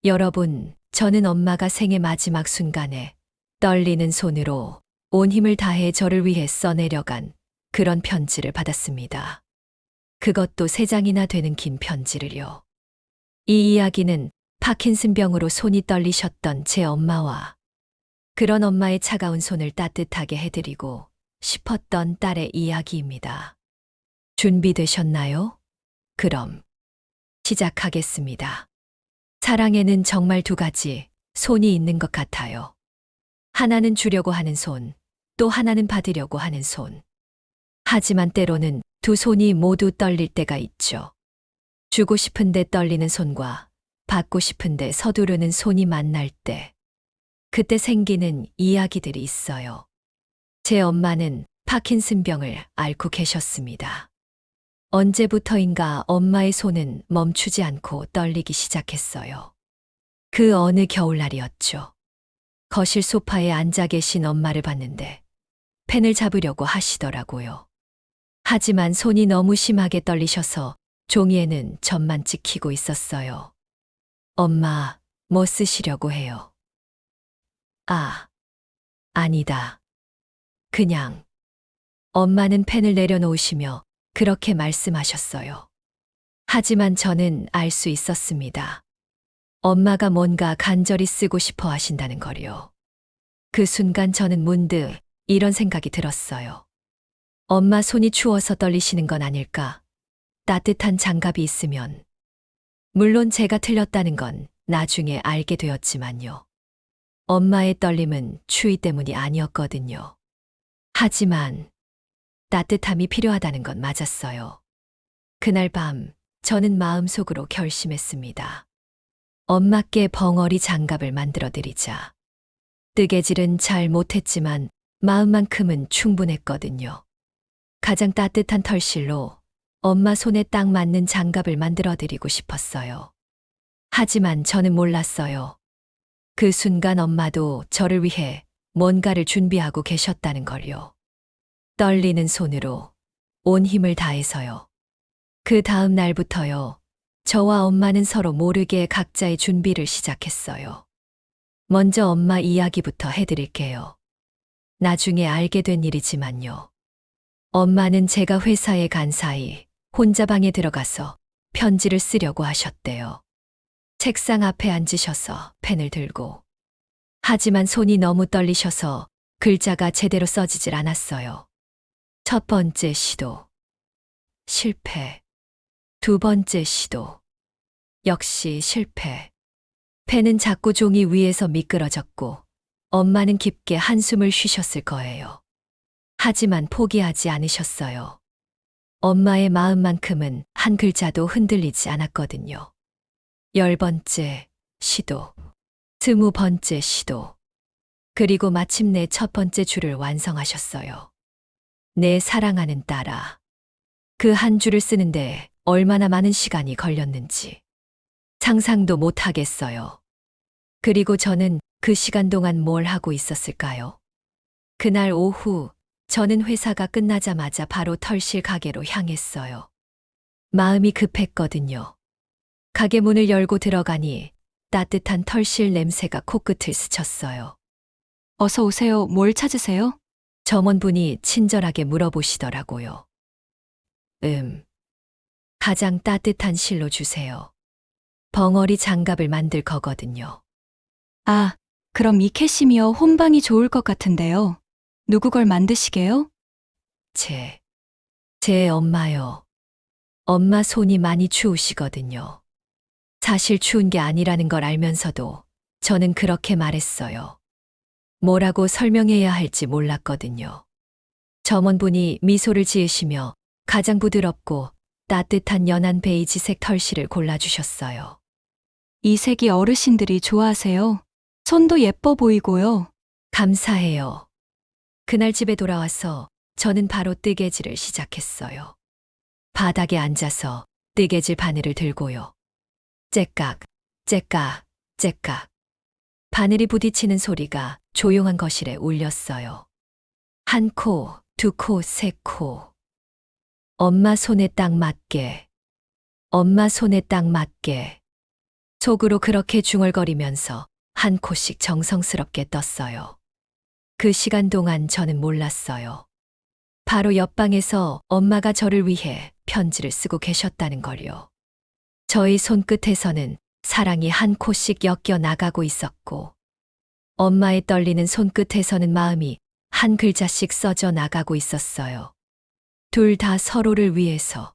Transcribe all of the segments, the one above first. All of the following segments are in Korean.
여러분, 저는 엄마가 생애 마지막 순간에 떨리는 손으로 온 힘을 다해 저를 위해 써내려간 그런 편지를 받았습니다. 그것도 3장이나 되는 긴 편지를요. 이 이야기는 파킨슨병으로 손이 떨리셨던 제 엄마와 그런 엄마의 차가운 손을 따뜻하게 해드리고 싶었던 딸의 이야기입니다. 준비되셨나요? 그럼 시작하겠습니다. 사랑에는 정말 2가지 손이 있는 것 같아요. 하나는 주려고 하는 손, 또 하나는 받으려고 하는 손. 하지만 때로는 2손이 모두 떨릴 때가 있죠. 주고 싶은데 떨리는 손과 받고 싶은데 서두르는 손이 만날 때, 그때 생기는 이야기들이 있어요. 제 엄마는 파킨슨병을 앓고 계셨습니다. 언제부터인가 엄마의 손은 멈추지 않고 떨리기 시작했어요. 그 어느 겨울날이었죠. 거실 소파에 앉아 계신 엄마를 봤는데 펜을 잡으려고 하시더라고요. 하지만 손이 너무 심하게 떨리셔서 종이에는 점만 찍히고 있었어요. 엄마, 뭐 쓰시려고 해요? 아니다. 그냥. 엄마는 펜을 내려놓으시며 그렇게 말씀하셨어요. 하지만 저는 알 수 있었습니다. 엄마가 뭔가 간절히 쓰고 싶어 하신다는 거요. 그 순간 저는 문득 이런 생각이 들었어요. 엄마 손이 추워서 떨리시는 건 아닐까? 따뜻한 장갑이 있으면. 물론 제가 틀렸다는 건 나중에 알게 되었지만요. 엄마의 떨림은 추위 때문이 아니었거든요. 하지만 따뜻함이 필요하다는 건 맞았어요. 그날 밤 저는 마음속으로 결심했습니다. 엄마께 벙어리 장갑을 만들어 드리자. 뜨개질은 잘 못했지만 마음만큼은 충분했거든요. 가장 따뜻한 털실로 엄마 손에 딱 맞는 장갑을 만들어 드리고 싶었어요. 하지만 저는 몰랐어요. 그 순간 엄마도 저를 위해 뭔가를 준비하고 계셨다는 걸요. 떨리는 손으로 온 힘을 다해서요. 그 다음 날부터요. 저와 엄마는 서로 모르게 각자의 준비를 시작했어요. 먼저 엄마 이야기부터 해드릴게요. 나중에 알게 된 일이지만요. 엄마는 제가 회사에 간 사이 혼자 방에 들어가서 편지를 쓰려고 하셨대요. 책상 앞에 앉으셔서 펜을 들고. 하지만 손이 너무 떨리셔서 글자가 제대로 써지질 않았어요. 첫 번째 시도. 실패. 2번째 시도. 역시 실패. 펜은 자꾸 종이 위에서 미끄러졌고 엄마는 깊게 한숨을 쉬셨을 거예요. 하지만 포기하지 않으셨어요. 엄마의 마음만큼은 한 글자도 흔들리지 않았거든요. 10번째 시도. 20번째 시도. 그리고 마침내 첫 번째 줄을 완성하셨어요. 내 사랑하는 딸아. 그 한 줄을 쓰는데 얼마나 많은 시간이 걸렸는지 상상도 못 하겠어요. 그리고 저는 그 시간 동안 뭘 하고 있었을까요? 그날 오후 저는 회사가 끝나자마자 바로 털실 가게로 향했어요. 마음이 급했거든요. 가게 문을 열고 들어가니 따뜻한 털실 냄새가 코끝을 스쳤어요. 어서 오세요. 뭘 찾으세요? 점원분이 친절하게 물어보시더라고요. 가장 따뜻한 실로 주세요. 벙어리 장갑을 만들 거거든요. 아, 그럼 이 캐시미어 혼방이 좋을 것 같은데요. 누구 걸 만드시게요? 제 엄마요. 엄마 손이 많이 추우시거든요. 사실 추운 게 아니라는 걸 알면서도 저는 그렇게 말했어요. 뭐라고 설명해야 할지 몰랐거든요. 점원분이 미소를 지으시며 가장 부드럽고 따뜻한 연한 베이지색 털실을 골라주셨어요. 이 색이 어르신들이 좋아하세요. 손도 예뻐 보이고요. 감사해요. 그날 집에 돌아와서 저는 바로 뜨개질을 시작했어요. 바닥에 앉아서 뜨개질 바늘을 들고요. 째깍, 째깍, 째깍. 바늘이 부딪히는 소리가 조용한 거실에 울렸어요. 1코, 2코, 3코. 엄마 손에 딱 맞게. 엄마 손에 딱 맞게. 속으로 그렇게 중얼거리면서 한 코씩 정성스럽게 떴어요. 그 시간 동안 저는 몰랐어요. 바로 옆방에서 엄마가 저를 위해 편지를 쓰고 계셨다는 걸요. 저희 손끝에서는 사랑이 한 코씩 엮여 나가고 있었고, 엄마의 떨리는 손끝에서는 마음이 한 글자씩 써져 나가고 있었어요. 둘 다 서로를 위해서,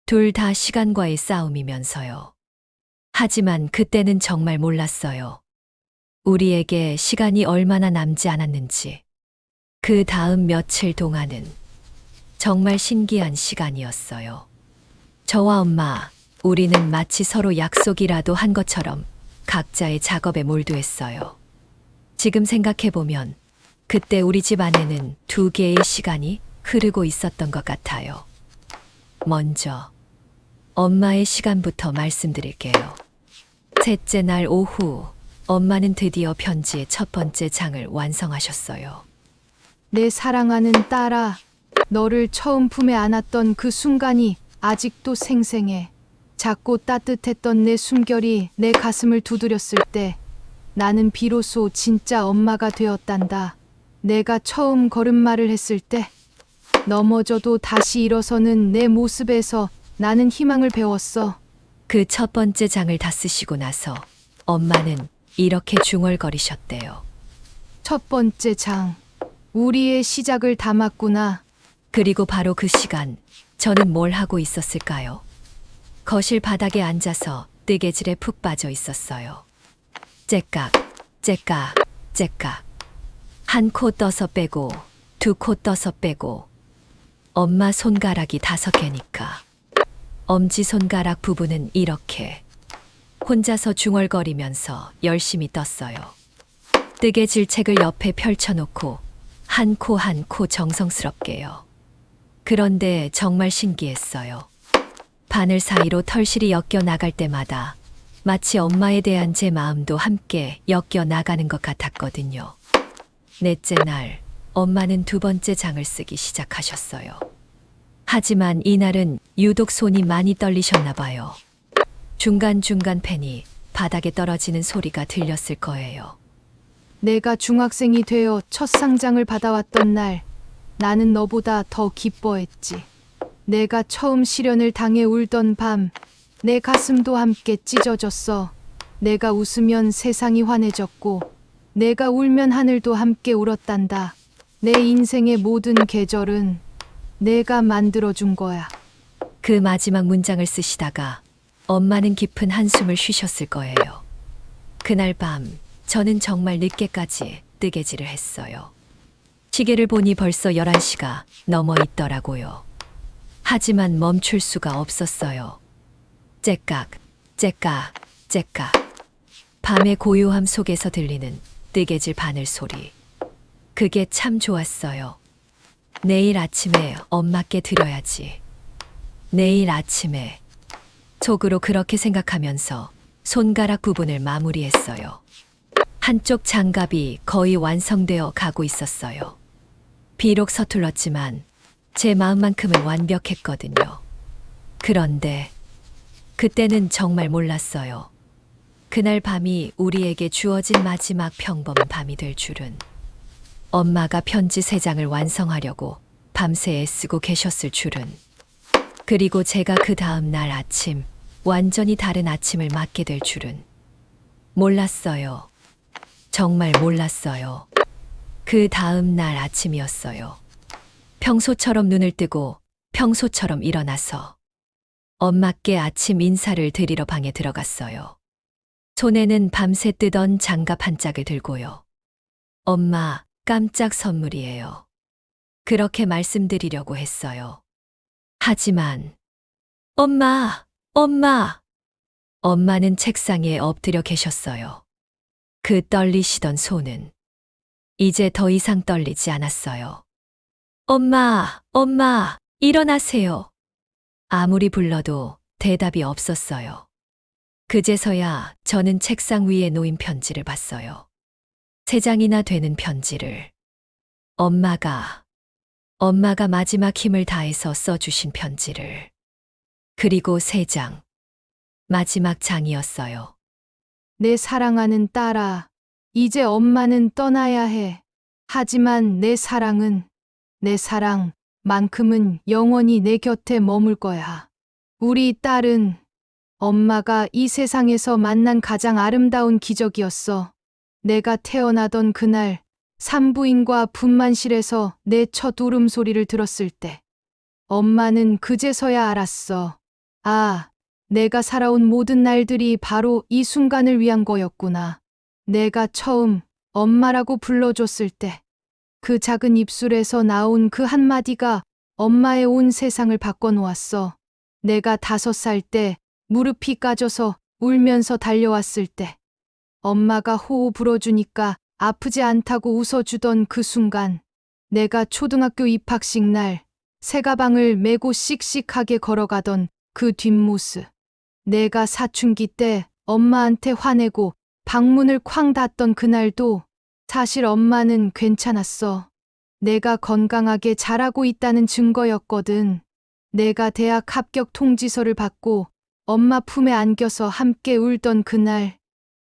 둘 다 시간과의 싸움이면서요. 하지만 그때는 정말 몰랐어요. 우리에게 시간이 얼마나 남지 않았는지. 그 다음 며칠 동안은 정말 신기한 시간이었어요. 저와 엄마, 우리는 마치 서로 약속이라도 한 것처럼 각자의 작업에 몰두했어요. 지금 생각해보면 그때 우리 집 안에는 두 개의 시간이 흐르고 있었던 것 같아요. 먼저 엄마의 시간부터 말씀드릴게요. 셋째 날 오후, 엄마는 드디어 편지의 첫 번째 장을 완성하셨어요. 내 사랑하는 딸아, 너를 처음 품에 안았던 그 순간이 아직도 생생해. 작고 따뜻했던 내 숨결이 내 가슴을 두드렸을 때 나는 비로소 진짜 엄마가 되었단다. 내가 처음 걸음마를 했을 때 넘어져도 다시 일어서는 내 모습에서 나는 희망을 배웠어. 그 첫 번째 장을 다 쓰시고 나서 엄마는 이렇게 중얼거리셨대요. 첫 번째 장, 우리의 시작을 담았구나. 그리고 바로 그 시간, 저는 뭘 하고 있었을까요? 거실 바닥에 앉아서 뜨개질에 푹 빠져 있었어요. 째깍, 째깍, 째깍. 한 코 떠서 빼고, 두 코 떠서 빼고. 엄마 손가락이 5개니까. 엄지손가락 부분은 이렇게. 혼자서 중얼거리면서 열심히 떴어요. 뜨개질 책을 옆에 펼쳐놓고 한 코 한 코 정성스럽게요. 그런데 정말 신기했어요. 바늘 사이로 털실이 엮여 나갈 때마다 마치 엄마에 대한 제 마음도 함께 엮여 나가는 것 같았거든요. 넷째 날, 엄마는 두 번째 장을 쓰기 시작하셨어요. 하지만 이날은 유독 손이 많이 떨리셨나 봐요. 중간중간 펜이 바닥에 떨어지는 소리가 들렸을 거예요. 내가 중학생이 되어 첫 상장을 받아왔던 날, 나는 너보다 더 기뻐했지. 내가 처음 시련을 당해 울던 밤, 내 가슴도 함께 찢어졌어. 내가 웃으면 세상이 환해졌고, 내가 울면 하늘도 함께 울었단다. 내 인생의 모든 계절은 내가 만들어준 거야. 그 마지막 문장을 쓰시다가 엄마는 깊은 한숨을 쉬셨을 거예요. 그날 밤, 저는 정말 늦게까지 뜨개질을 했어요. 시계를 보니 벌써 11시가 넘어 있더라고요. 하지만 멈출 수가 없었어요. 째깍, 째깍, 째깍. 밤의 고요함 속에서 들리는 뜨개질 바늘 소리. 그게 참 좋았어요. 내일 아침에 엄마께 드려야지. 내일 아침에. 속으로 그렇게 생각하면서 손가락 부분을 마무리했어요. 한쪽 장갑이 거의 완성되어 가고 있었어요. 비록 서툴렀지만 제 마음만큼은 완벽했거든요. 그런데 그때는 정말 몰랐어요. 그날 밤이 우리에게 주어진 마지막 평범한 밤이 될 줄은. 엄마가 편지 3장을 완성하려고 밤새 애쓰고 계셨을 줄은. 그리고 제가 그 다음 날 아침, 완전히 다른 아침을 맞게 될 줄은. 몰랐어요. 정말 몰랐어요. 그 다음 날 아침이었어요. 평소처럼 눈을 뜨고 평소처럼 일어나서 엄마께 아침 인사를 드리러 방에 들어갔어요. 손에는 밤새 뜨던 장갑 한 짝을 들고요. 엄마, 깜짝 선물이에요. 그렇게 말씀드리려고 했어요. 하지만 엄마, 엄마. 엄마는 책상에 엎드려 계셨어요. 그 떨리시던 손은 이제 더 이상 떨리지 않았어요. 엄마, 엄마, 일어나세요. 아무리 불러도 대답이 없었어요. 그제서야 저는 책상 위에 놓인 편지를 봤어요. 3장이나 되는 편지를. 엄마가 마지막 힘을 다해서 써주신 편지를. 그리고 3장. 마지막 장이었어요. 내 사랑하는 딸아, 이제 엄마는 떠나야 해. 하지만 내 사랑은, 내 사랑만큼은 영원히 내 곁에 머물 거야. 우리 딸은 엄마가 이 세상에서 만난 가장 아름다운 기적이었어. 내가 태어나던 그날, 산부인과 분만실에서 내 첫 울음소리를 들었을 때, 엄마는 그제서야 알았어. 아, 내가 살아온 모든 날들이 바로 이 순간을 위한 거였구나. 내가 처음 엄마라고 불러줬을 때, 그 작은 입술에서 나온 그 한마디가 엄마의 온 세상을 바꿔놓았어. 내가 5살 때 무릎이 까져서 울면서 달려왔을 때, 엄마가 호호 불어주니까 아프지 않다고 웃어주던 그 순간, 내가 초등학교 입학식 날 새 가방을 메고 씩씩하게 걸어가던 그 뒷모습, 내가 사춘기 때 엄마한테 화내고 방문을 쾅 닫던 그날도 사실 엄마는 괜찮았어. 내가 건강하게 자라고 있다는 증거였거든. 내가 대학 합격 통지서를 받고 엄마 품에 안겨서 함께 울던 그날,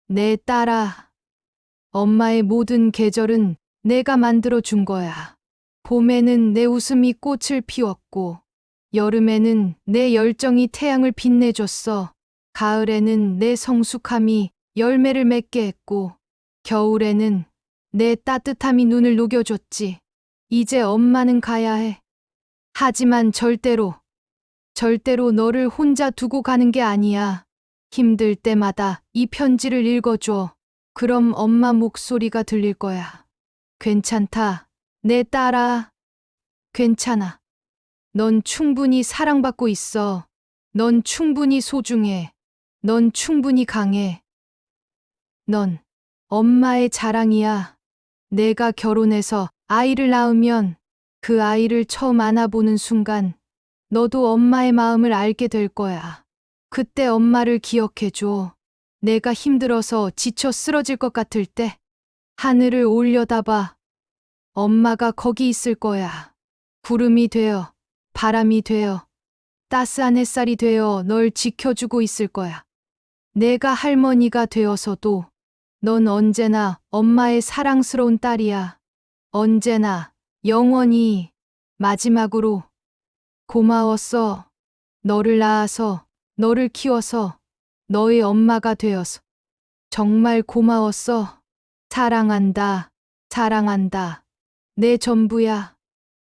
내 딸아, 엄마의 모든 계절은 내가 만들어 준 거야. 봄에는 내 웃음이 꽃을 피웠고, 여름에는 내 열정이 태양을 빛내줬어. 가을에는 내 성숙함이 열매를 맺게 했고, 겨울에는 내 따뜻함이 눈을 녹여줬지. 이제 엄마는 가야 해. 하지만 절대로 너를 혼자 두고 가는 게 아니야. 힘들 때마다 이 편지를 읽어줘. 그럼 엄마 목소리가 들릴 거야. 괜찮다. 내 딸아. 괜찮아. 넌 충분히 사랑받고 있어. 넌 충분히 소중해. 넌 충분히 강해. 넌 엄마의 자랑이야. 내가 결혼해서 아이를 낳으면 그 아이를 처음 안아보는 순간 너도 엄마의 마음을 알게 될 거야. 그때 엄마를 기억해줘. 내가 힘들어서 지쳐 쓰러질 것 같을 때 하늘을 올려다봐. 엄마가 거기 있을 거야. 구름이 되어, 바람이 되어, 따스한 햇살이 되어 널 지켜주고 있을 거야. 내가 할머니가 되어서도 넌 언제나 엄마의 사랑스러운 딸이야. 언제나, 영원히, 마지막으로 고마웠어. 너를 낳아서, 너를 키워서, 너의 엄마가 되어서. 정말 고마웠어. 사랑한다, 사랑한다. 내 전부야.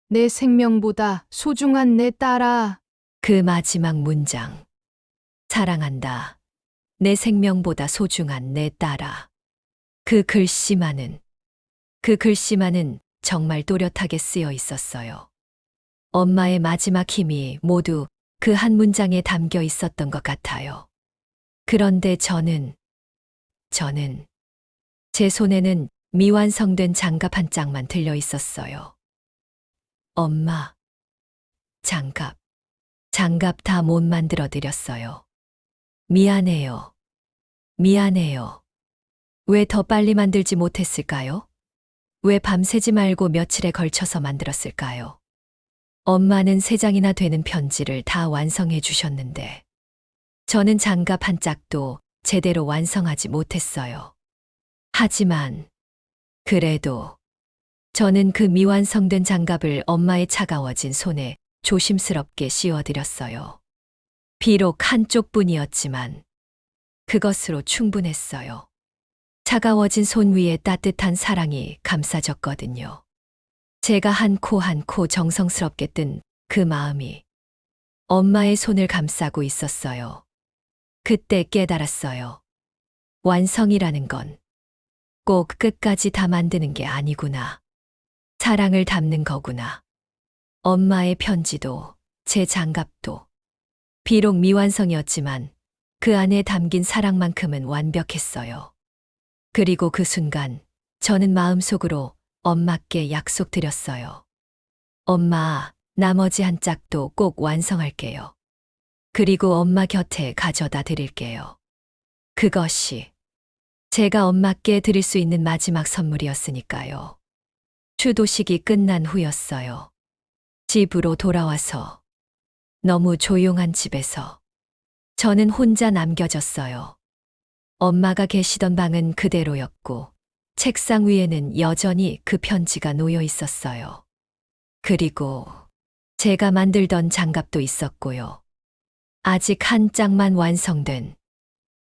내 생명보다 소중한 내 딸아. 그 마지막 문장. 사랑한다. 내 생명보다 소중한 내 딸아. 그 글씨만은 정말 또렷하게 쓰여 있었어요. 엄마의 마지막 힘이 모두 그 한 문장에 담겨 있었던 것 같아요. 그런데 저는 제 손에는 미완성된 장갑 한 짝만 들려 있었어요. 엄마, 장갑 다 못 만들어 드렸어요. 미안해요. 왜 더 빨리 만들지 못했을까요? 왜 밤새지 말고 며칠에 걸쳐서 만들었을까요? 엄마는 3장이나 되는 편지를 다 완성해 주셨는데, 저는 장갑 한 짝도 제대로 완성하지 못했어요. 하지만, 그래도, 저는 그 미완성된 장갑을 엄마의 차가워진 손에 조심스럽게 씌워드렸어요. 비록 한쪽뿐이었지만, 그것으로 충분했어요. 차가워진 손 위에 따뜻한 사랑이 감싸졌거든요. 제가 한 코 한 코 정성스럽게 뜬 그 마음이 엄마의 손을 감싸고 있었어요. 그때 깨달았어요. 완성이라는 건 꼭 끝까지 다 만드는 게 아니구나. 사랑을 담는 거구나. 엄마의 편지도 제 장갑도 비록 미완성이었지만 그 안에 담긴 사랑만큼은 완벽했어요. 그리고 그 순간 저는 마음속으로 엄마께 약속드렸어요. 엄마, 나머지 한 짝도 꼭 완성할게요. 그리고 엄마 곁에 가져다 드릴게요. 그것이 제가 엄마께 드릴 수 있는 마지막 선물이었으니까요. 추도식이 끝난 후였어요. 집으로 돌아와서 너무 조용한 집에서 저는 혼자 남겨졌어요. 엄마가 계시던 방은 그대로였고 책상 위에는 여전히 그 편지가 놓여 있었어요. 그리고 제가 만들던 장갑도 있었고요. 아직 한 짝만 완성된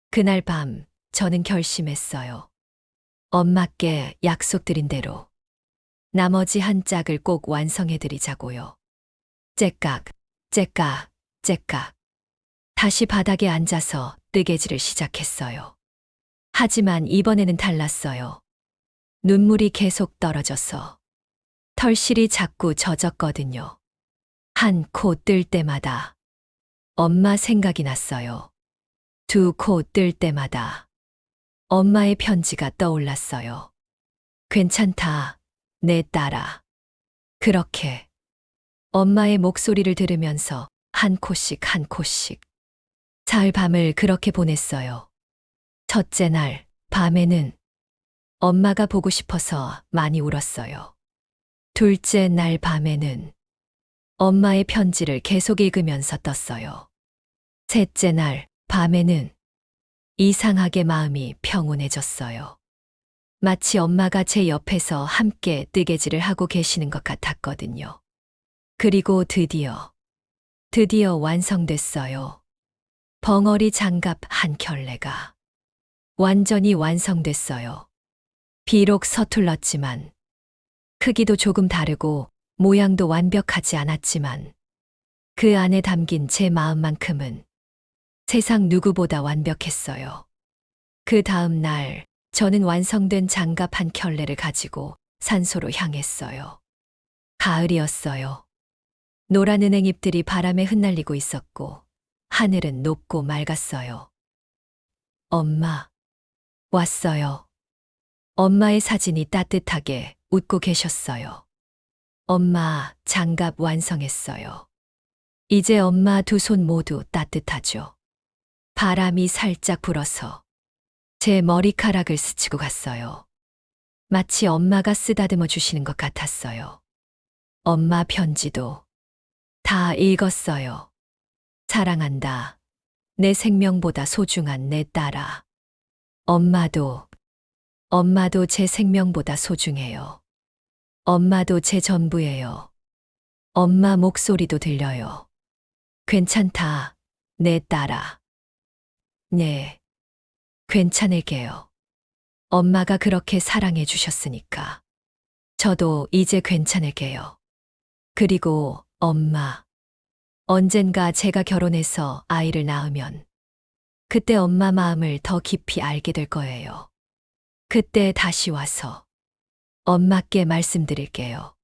그날 밤 저는 결심했어요. 엄마께 약속드린 대로 나머지 한 짝을 꼭 완성해드리자고요. 째깍, 째깍, 째깍. 다시 바닥에 앉아서 뜨개질을 시작했어요. 하지만 이번에는 달랐어요. 눈물이 계속 떨어져서 털실이 자꾸 젖었거든요. 한 코 뜰 때마다 엄마 생각이 났어요. 두 코 뜰 때마다 엄마의 편지가 떠올랐어요. 괜찮다, 내 딸아. 그렇게 엄마의 목소리를 들으면서 한 코씩 한 코씩 사흘 밤을 그렇게 보냈어요. 첫째 날 밤에는 엄마가 보고 싶어서 많이 울었어요. 둘째 날 밤에는 엄마의 편지를 계속 읽으면서 떴어요. 셋째 날 밤에는 이상하게 마음이 평온해졌어요. 마치 엄마가 제 옆에서 함께 뜨개질을 하고 계시는 것 같았거든요. 그리고 드디어 완성됐어요. 벙어리 장갑 한 켤레가 완전히 완성됐어요. 비록 서툴렀지만, 크기도 조금 다르고 모양도 완벽하지 않았지만, 그 안에 담긴 제 마음만큼은 세상 누구보다 완벽했어요. 그 다음 날, 저는 완성된 장갑 한 켤레를 가지고 산소로 향했어요. 가을이었어요. 노란 은행잎들이 바람에 흩날리고 있었고, 하늘은 높고 맑았어요. 엄마, 왔어요. 엄마의 사진이 따뜻하게 웃고 계셨어요. 엄마, 장갑 완성했어요. 이제 엄마 두 손 모두 따뜻하죠. 바람이 살짝 불어서 제 머리카락을 스치고 갔어요. 마치 엄마가 쓰다듬어 주시는 것 같았어요. 엄마 편지도 다 읽었어요. 사랑한다. 내 생명보다 소중한 내 딸아. 엄마도 제 생명보다 소중해요. 엄마도 제 전부예요. 엄마 목소리도 들려요. 괜찮다, 내 딸아. 네, 괜찮을게요. 엄마가 그렇게 사랑해 주셨으니까. 저도 이제 괜찮을게요. 그리고 엄마, 언젠가 제가 결혼해서 아이를 낳으면 그때 엄마 마음을 더 깊이 알게 될 거예요. 그때 다시 와서 엄마께 말씀드릴게요.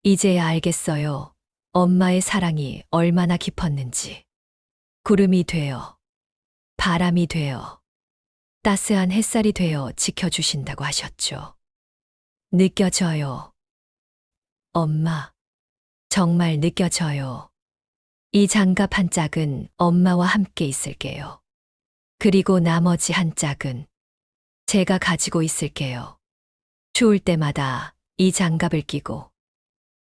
이제야 알겠어요. 엄마의 사랑이 얼마나 깊었는지. 구름이 되어, 바람이 되어, 따스한 햇살이 되어 지켜주신다고 하셨죠. 느껴져요. 엄마, 정말 느껴져요. 이 장갑 한 짝은 엄마와 함께 있을게요. 그리고 나머지 한 짝은 제가 가지고 있을게요. 추울 때마다 이 장갑을 끼고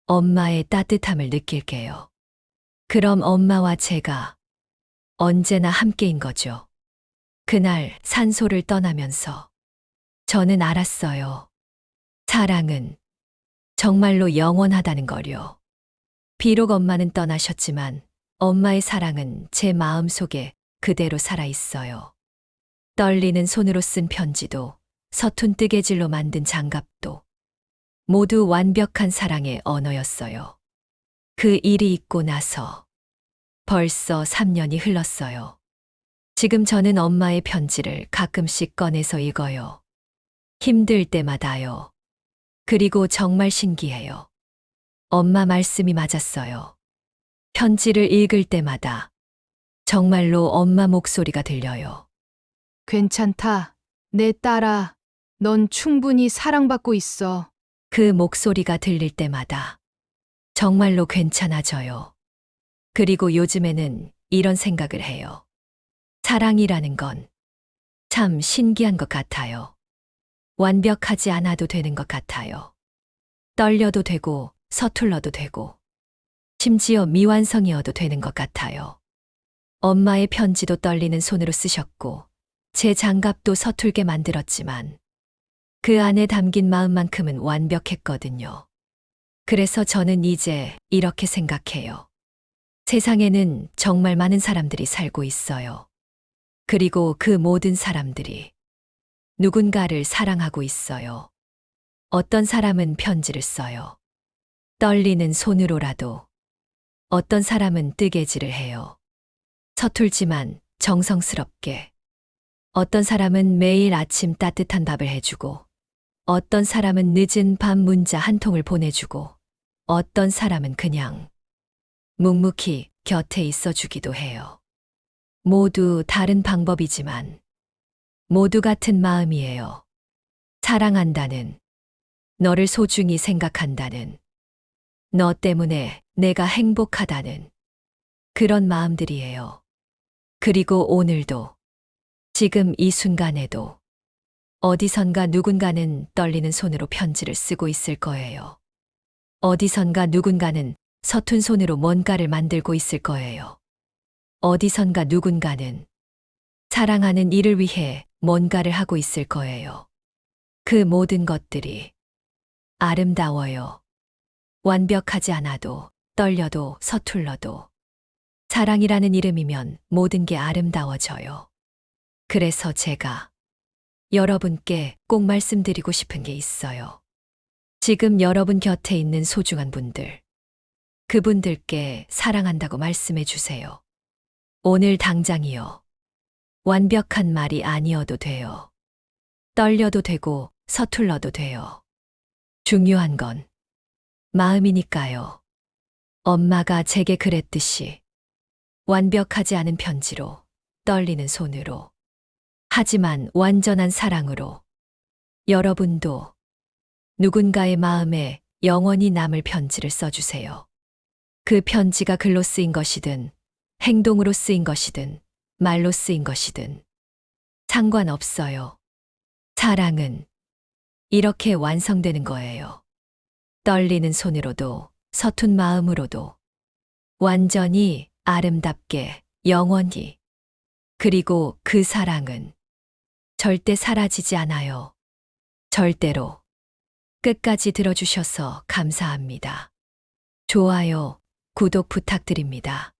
엄마의 따뜻함을 느낄게요. 그럼 엄마와 제가 언제나 함께인 거죠. 그날 산소를 떠나면서 저는 알았어요. 사랑은 정말로 영원하다는 거요. 비록 엄마는 떠나셨지만 엄마의 사랑은 제 마음 속에 그대로 살아있어요. 떨리는 손으로 쓴 편지도 서툰 뜨개질로 만든 장갑도 모두 완벽한 사랑의 언어였어요. 그 일이 있고 나서 벌써 3년이 흘렀어요. 지금 저는 엄마의 편지를 가끔씩 꺼내서 읽어요. 힘들 때마다요. 그리고 정말 신기해요. 엄마 말씀이 맞았어요. 편지를 읽을 때마다 정말로 엄마 목소리가 들려요. 괜찮다. 내 딸아. 넌 충분히 사랑받고 있어. 그 목소리가 들릴 때마다 정말로 괜찮아져요. 그리고 요즘에는 이런 생각을 해요. 사랑이라는 건 참 신기한 것 같아요. 완벽하지 않아도 되는 것 같아요. 떨려도 되고 서툴러도 되고 심지어 미완성이어도 되는 것 같아요. 엄마의 편지도 떨리는 손으로 쓰셨고 제 장갑도 서툴게 만들었지만 그 안에 담긴 마음만큼은 완벽했거든요. 그래서 저는 이제 이렇게 생각해요. 세상에는 정말 많은 사람들이 살고 있어요. 그리고 그 모든 사람들이 누군가를 사랑하고 있어요. 어떤 사람은 편지를 써요. 떨리는 손으로라도. 어떤 사람은 뜨개질을 해요. 서툴지만 정성스럽게. 어떤 사람은 매일 아침 따뜻한 밥을 해주고, 어떤 사람은 늦은 밤 문자 한 통을 보내주고, 어떤 사람은 그냥 묵묵히 곁에 있어 주기도 해요. 모두 다른 방법이지만 모두 같은 마음이에요. 사랑한다는, 너를 소중히 생각한다는, 너 때문에 내가 행복하다는 그런 마음들이에요. 그리고 오늘도, 지금 이 순간에도 어디선가 누군가는 떨리는 손으로 편지를 쓰고 있을 거예요. 어디선가 누군가는 서툰 손으로 뭔가를 만들고 있을 거예요. 어디선가 누군가는 사랑하는 이를 위해 뭔가를 하고 있을 거예요. 그 모든 것들이 아름다워요. 완벽하지 않아도, 떨려도, 서툴러도. 사랑이라는 이름이면 모든 게 아름다워져요. 그래서 제가 여러분께 꼭 말씀드리고 싶은 게 있어요. 지금 여러분 곁에 있는 소중한 분들, 그분들께 사랑한다고 말씀해 주세요. 오늘 당장이요. 완벽한 말이 아니어도 돼요. 떨려도 되고 서툴러도 돼요. 중요한 건 마음이니까요. 엄마가 제게 그랬듯이 완벽하지 않은 편지로, 떨리는 손으로, 하지만 완전한 사랑으로 여러분도 누군가의 마음에 영원히 남을 편지를 써주세요. 그 편지가 글로 쓰인 것이든, 행동으로 쓰인 것이든, 말로 쓰인 것이든 상관없어요. 사랑은 이렇게 완성되는 거예요. 떨리는 손으로도, 서툰 마음으로도, 완전히 아름답게, 영원히. 그리고 그 사랑은 절대 사라지지 않아요. 절대로. 끝까지 들어주셔서 감사합니다. 좋아요, 구독 부탁드립니다.